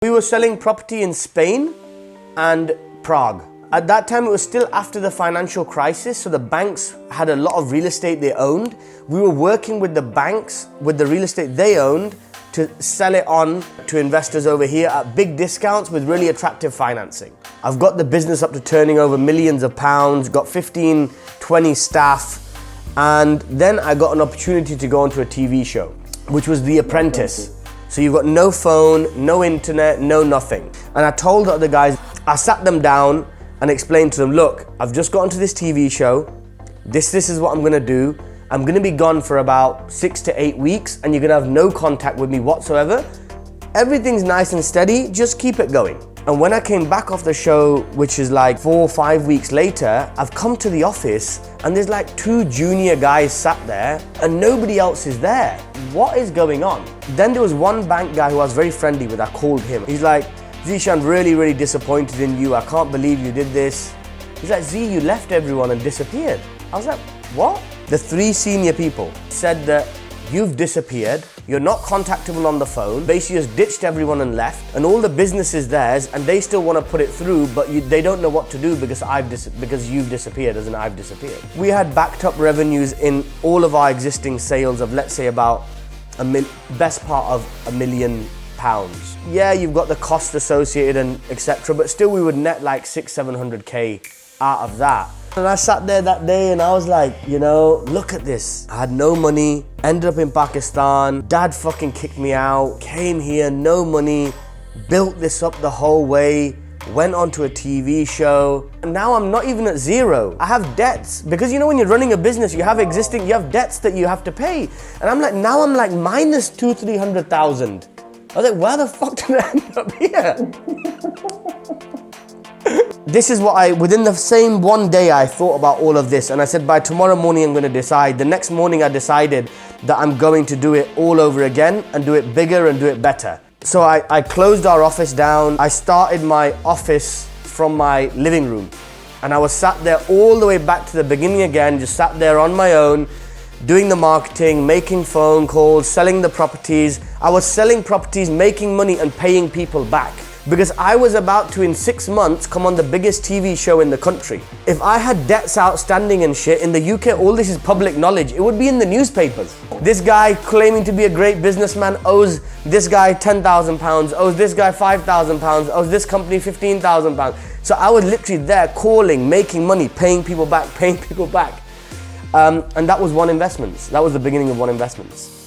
We were selling property in Spain and Prague. At that time, it was still after the financial crisis, so the banks had a lot of real estate they owned. We were working with the banks, with the real estate they owned, to sell it on to investors over here at big discounts with really attractive financing. I've got the business up to turning over millions of pounds, got 15, 20 staff, and then I got an opportunity to go onto a TV show, which was The Apprentice. So you've got no phone, no internet, no nothing. And I told the other guys, I sat them down and explained to them, look, I've just got onto this TV show. This is what I'm gonna do. I'm gonna be gone for about 6 to 8 weeks and you're gonna have no contact with me whatsoever. Everything's nice and steady, just keep it going. And when I came back off the show, which is like 4 or 5 weeks later, I've come to the office and there's like 2 junior guys sat there and nobody else is there. What is going on? Then there was one bank guy who I was very friendly with. I called him. He's like, Zishan, really disappointed in you. I can't believe you did this. He's like, Z, you left everyone and disappeared. I was like, what? The 3 senior people said that you've disappeared, you're not contactable on the phone, basically just ditched everyone and left, and all the business is theirs, and they still want to put it through, but they don't know what to do because you've disappeared, as in I've disappeared. We had backed up revenues in all of our existing sales of, let's say, about best part of £1 million. Yeah, you've got the cost associated and etc., but still we would net like 600-700k out of that. And I sat there that day and I was like, you know, look at this. I had no money, ended up in Pakistan, dad fucking kicked me out, came here, no money, built this up the whole way, went onto a TV show. And now I'm not even at zero. I have debts because you know when you're running a business, you have debts that you have to pay. And I'm like, now I'm like minus 200,000-300,000. I was like, where the fuck did I end up here? This is what within the same one day I thought about all of this and I said by tomorrow morning I'm going to decide. The next morning I decided that I'm going to do it all over again and do it bigger and do it better. So I closed our office down. I started my office from my living room and I was sat there all the way back to the beginning again, just sat there on my own, doing the marketing, making phone calls, selling the properties. I was selling properties, making money and paying people back. Because I was about to, in 6 months, come on the biggest TV show in the country. If I had debts outstanding and shit, in the UK, all this is public knowledge. It would be in the newspapers. This guy claiming to be a great businessman owes this guy £10,000, owes this guy £5,000, owes this company £15,000. So I was literally there calling, making money, paying people back. And that was One Investments. That was the beginning of One Investments.